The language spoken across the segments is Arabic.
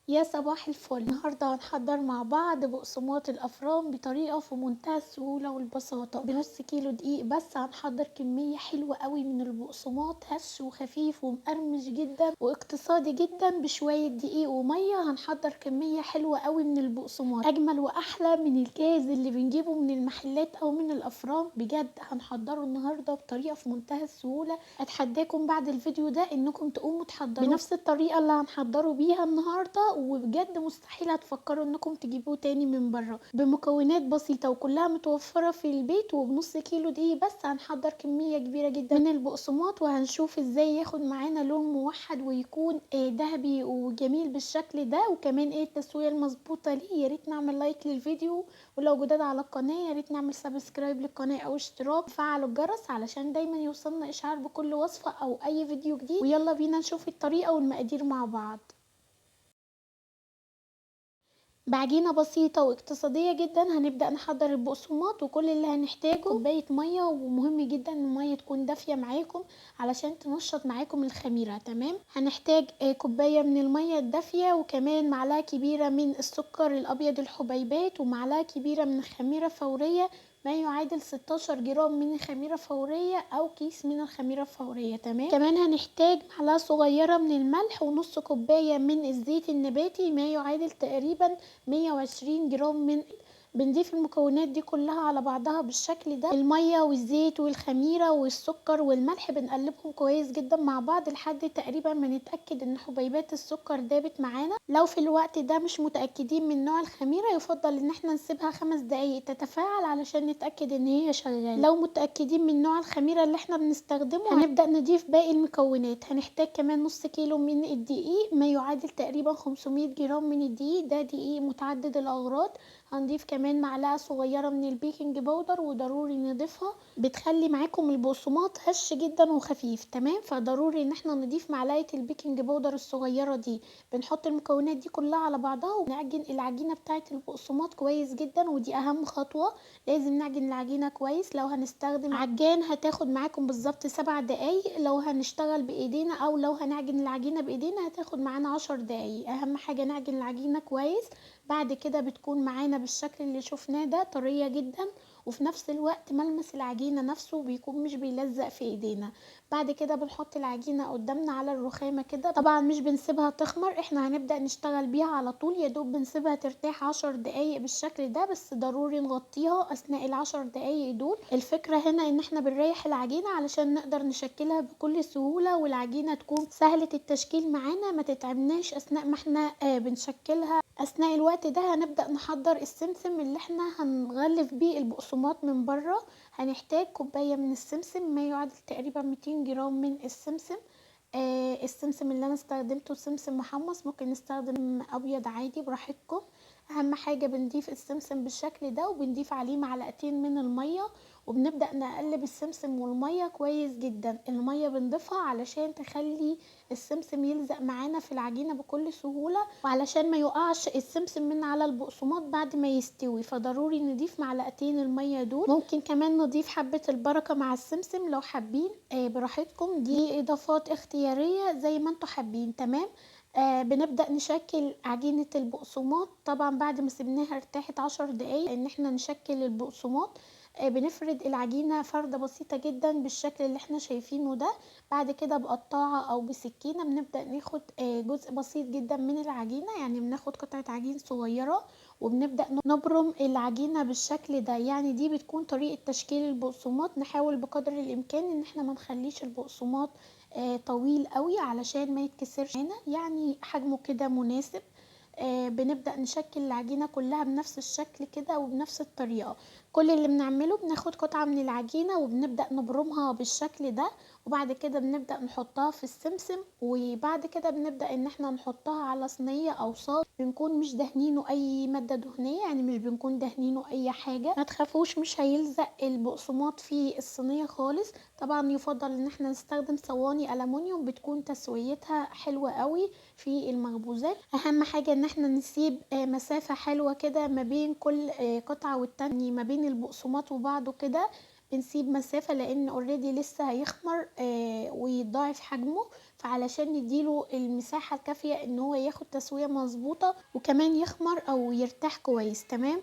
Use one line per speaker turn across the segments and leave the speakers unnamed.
يا صباح الفل. النهارده هنحضر مع بعض بقسماط الافران بطريقه في منتهى السهوله والبساطه. بنص كيلو دقيق بس هنحضر كميه حلوه قوي من البقسماط، هش وخفيف ومقرمش جدا واقتصادي جدا. بشويه دقيق وميه هنحضر كميه حلوه قوي من البقسماط، اجمل واحلى من الجاهز اللي بنجيبه من المحلات او من الافران. بجد هنحضره النهارده بطريقه في منتهى السهوله. اتحداكم بعد الفيديو ده انكم تقوموا تحضروا بنفس الطريقه اللي هنحضره بيها النهارده، وبجد مستحيل هتفكروا انكم تجيبوه تاني من بره. بمكونات بسيطه وكلها متوفره في البيت، وبنص كيلو دقيق بس هنحضر كميه كبيره جدا من البقسماط، وهنشوف ازاي ياخد معانا لون موحد ويكون ذهبي وجميل بالشكل ده، وكمان التسويه المظبوطه ليه. يا ريت نعمل لايك للفيديو، ولو جداد على القناه يا ريت نعمل سبسكرايب للقناه او اشتراك، وفعلوا الجرس علشان دايما يوصلنا اشعار بكل وصفه او اي فيديو جديد. ويلا بينا نشوف الطريقه والمقادير مع بعض. بعجينة بسيطة واقتصادية جدا هنبدأ نحضر البقسماط، وكل اللي هنحتاجه كوباية مية، ومهم جدا ان المية تكون دافية معاكم علشان تنشط معاكم الخميرة. تمام. هنحتاج كوباية من المية الدافية، وكمان معلقة كبيرة من السكر الابيض الحبيبات، ومعلقة كبيرة من الخميرة فورية، ما يعادل 16 جرام من الخميرة فورية او كيس من الخميرة الفورية. تمام. كمان هنحتاج معلقة صغيرة من الملح، ونص كوباية من الزيت النباتي، ما يعادل تقريبا 120 جرام من. بنضيف المكونات دي كلها على بعضها بالشكل ده، المية والزيت والخميرة والسكر والملح، بنقلبهم كويس جدا مع بعض لحد تقريبا ما نتأكد ان حبيبات السكر دابت معانا. لو في الوقت ده مش متأكدين من نوع الخميرة، يفضل ان احنا نسيبها 5 دقايق تتفاعل علشان نتأكد ان هي شغالة. لو متأكدين من نوع الخميرة اللي احنا بنستخدمه، هنبدأ نضيف باقي المكونات. هنحتاج كمان نص كيلو من الدقيق، ما يعادل تقريبا 500 جرام من الدقيق، ده دقيق متعدد الأغراض. هنضيف كمان معلقة صغيرة من البيكنج باودر، وضروري نضيفها، بتخلي معاكم البقسماط هش جدا وخفيف. تمام. فضروري ان احنا نضيف معلقة البيكنج باودر الصغيرة دي. بنحط المكونات دي كلها على بعضها، ونعجن العجينة بتاعة البقسماط كويس جدا، ودي اهم خطوة. لازم نعجن العجينة كويس. لو هنستخدم عجان هتاخد معاكم بالظبط 7 دقايق، لو هنشتغل بايدينا او لو هنعجن العجينة بايدينا هتاخد معانا 10 دقايق. اهم حاجة نعجن العجينة كويس. بعد كده بتكون معانا بالشكل اللي شفناه ده، طرية جدا، وفي نفس الوقت ملمس العجينة نفسه بيكون مش بيلزق في ايدينا. بعد كده بنحط العجينة قدامنا على الرخامة كده، طبعا مش بنسيبها تخمر، احنا هنبدأ نشتغل بيها على طول، يا دوب بنسيبها ترتاح 10 دقايق بالشكل ده، بس ضروري نغطيها اثناء ال10 دقايق دول. الفكرة هنا ان احنا بنريح العجينة علشان نقدر نشكلها بكل سهولة، والعجينة تكون سهلة التشكيل معانا، ما تتعبناش اثناء ما احنا بنشكلها. اثناء الوقت ده هنبدأ نحضر السمسم اللي احنا هنغلف بيه البقسماط من بره. هنحتاج كوباية من السمسم، ما يعادل تقريبا 200 جرام من السمسم. السمسم اللي انا استخدمته سمسم محمص، ممكن نستخدم ابيض عادي براحتكم. اهم حاجة بنضيف السمسم بالشكل ده، وبنضيف عليه معلقتين من المية، وبنبدأ نقلب السمسم والمية كويس جدا. المية بنضيفها علشان تخلي السمسم يلزق معانا في العجينة بكل سهولة، وعلشان ما يقعش السمسم من على البقسماط بعد ما يستوي، فضروري نضيف معلقتين المية دول. ممكن كمان نضيف حبة البركة مع السمسم لو حابين، براحتكم، دي اضافات اختيارية زي ما انتوا حابين. تمام. بنبدأ نشكل عجينة البقسماط، طبعا بعد ما سيبناها ارتاحت 10 دقايق ان احنا نشكل البقسماط. بنفرد العجينة فردة بسيطة جدا بالشكل اللي احنا شايفينه ده. بعد كده بقطاعة او بسكينة بنبدأ ناخد جزء بسيط جدا من العجينة، يعني بناخد قطعة عجين صغيرة، وبنبدأ نبرم العجينة بالشكل ده. يعني دي بتكون طريقة تشكيل البقسماط. نحاول بقدر الامكان ان احنا ما نخليش البقسماط طويل قوي علشان ما يتكسرش هنا، يعني حجمه كده مناسب. بنبدأ نشكل العجينة كلها بنفس الشكل كده وبنفس الطريقة. كل اللي بنعمله بناخد قطعة من العجينة وبنبدأ نبرمها بالشكل ده، وبعد كده بنبدأ نحطها في السمسم، وبعد كده بنبدأ ان احنا نحطها على صينية او صاج. بنكون مش دهنينه اي مادة دهنية، يعني مش بنكون دهنينه اي حاجة، ما تخافوش مش هيلزق البقسماط في الصينية خالص. طبعا يفضل ان احنا نستخدم صواني ألمونيوم، بتكون تسويتها حلوة قوي في المخبوزات. اهم حاجة ان احنا نسيب مسافة حلوة كده ما بين كل قطعة والتانية، ما بين البقسماط وبعضه كده بنسيب مسافة، لان اوريدي لسه هيخمر ويتضاعف حجمه، فعلشان نديله المساحة الكافية ان هو ياخد تسوية مظبوطة وكمان يخمر او يرتاح كويس. تمام.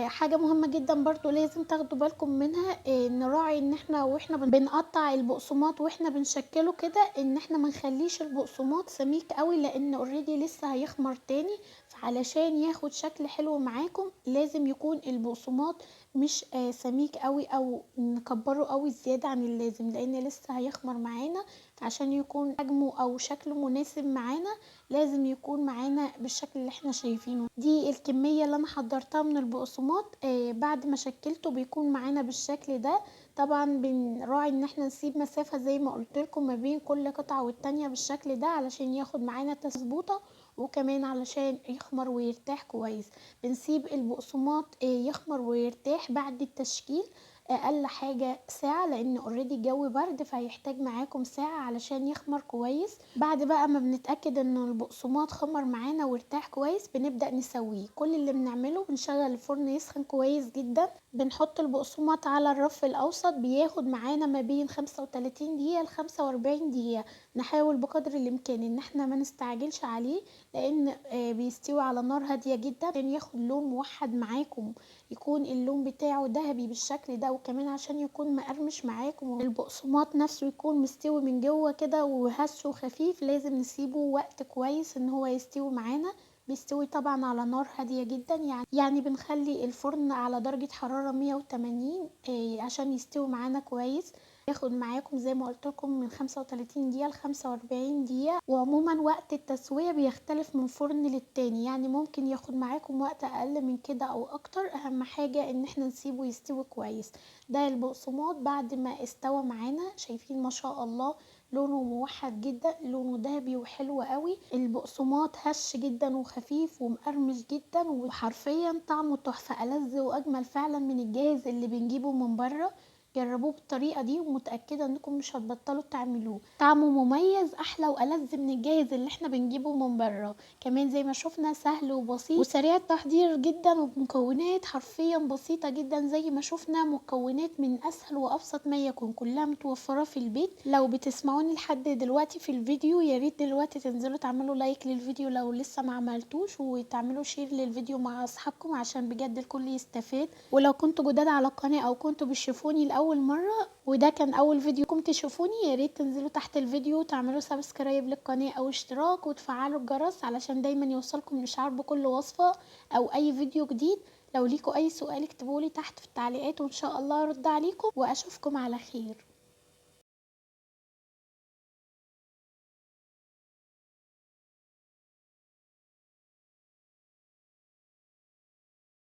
حاجة مهمة جدا برضو لازم تاخدوا بالكم منها، نراعي ان احنا واحنا بنقطع البقسماط واحنا بنشكله كده ان احنا منخليش البقسماط سميك قوي، لان اوريدي لسه هيخمر تاني. فعلشان ياخد شكل حلو معاكم لازم يكون البقسماط مش سميك قوي او نكبره قوي زيادة عن اللازم، لان لسه هيخمر معانا. فعشان يكون حجمه او شكله مناسب معانا لازم يكون معانا بالشكل اللي احنا شايفينه. دي الكمية اللي انا حضرتها من البقسماط. بعد ما شكلته بيكون معانا بالشكل ده. طبعا بنراعي ان احنا نسيب مسافة زي ما قلت لكم ما بين كل قطعة والتانية بالشكل ده علشان ياخد معانا تظبوطة، وكمان علشان يخمر ويرتاح كويس. بنسيب البقسماط يخمر ويرتاح بعد التشكيل اقل حاجة ساعة، لان اوريدي الجو برد فهيحتاج معاكم ساعة علشان يخمر كويس. بعد بقى ما بنتأكد ان البقسماط خمر معانا وارتاح كويس بنبدأ نسويه. كل اللي بنعمله بنشغل الفرن يسخن كويس جدا، بنحط البقسماط على الرف الاوسط بياخد معانا ما بين 35 دقيقة ل 45 دقيقة. نحاول بقدر الامكان ان احنا ما نستعجلش عليه، لان بيستوي على نار هادية جدا عشان ياخد لون موحد معاكم، يكون اللون بتاعه ذهبي بالشكل ده، وكمان عشان يكون مقرمش معاكم والبقسماط نفسه يكون مستوي من جوه كده وهش وخفيف. لازم نسيبه وقت كويس ان هو يستوي معانا. بيستوي طبعا على نار هادية جدا، يعني بنخلي الفرن على درجة حرارة 180 عشان يستوي معانا كويس. ياخد معاكم زي ما قلت لكم من 35 دقيقة ل 45 دقيقة. وعموما وقت التسوية بيختلف من فرن للتاني، يعني ممكن ياخد معاكم وقت اقل من كده او اكتر. اهم حاجة ان احنا نسيبه يستوي كويس. ده البقسماط بعد ما استوى معانا، شايفين ما شاء الله لونه موحد جدا، لونه ذهبي وحلو قوي. البقسماط هش جدا وخفيف ومقرمش جدا، وحرفيا طعمه تحفة، ألذ واجمل فعلا من الجاهز اللي بنجيبه من بره. جربوه بالطريقة دي ومتأكدة انكم مش هتبطلوا تعملوه. طعمه مميز احلى والذ من الجاهز اللي احنا بنجيبه من بره. كمان زي ما شفنا سهل وبسيط وسريع التحضير جدا، وبمكونات حرفيا بسيطة جدا. زي ما شفنا مكونات من اسهل وابسط ما يكون، كلها متوفرة في البيت. لو بتسمعوني لحد دلوقتي في الفيديو يا ريت دلوقتي تنزلوا تعملوا لايك للفيديو لو لسه ما عملتوش، وتعملوا شير للفيديو مع اصحابكم عشان بجد الكل يستفاد. ولو كنتوا جداد على القناة او كنتوا بتشوفوني لاول مرة وده كان اول فيديوكم تشوفوني، يا ريت تنزلوا تحت الفيديو تعملوا سبسكرايب للقناة او اشتراك وتفعلوا الجرس علشان دايما يوصلكم الاشعار بكل وصفة او اي فيديو جديد. لو ليكوا اي سؤال اكتبولي تحت في التعليقات وان شاء الله ارد عليكم واشوفكم على خير.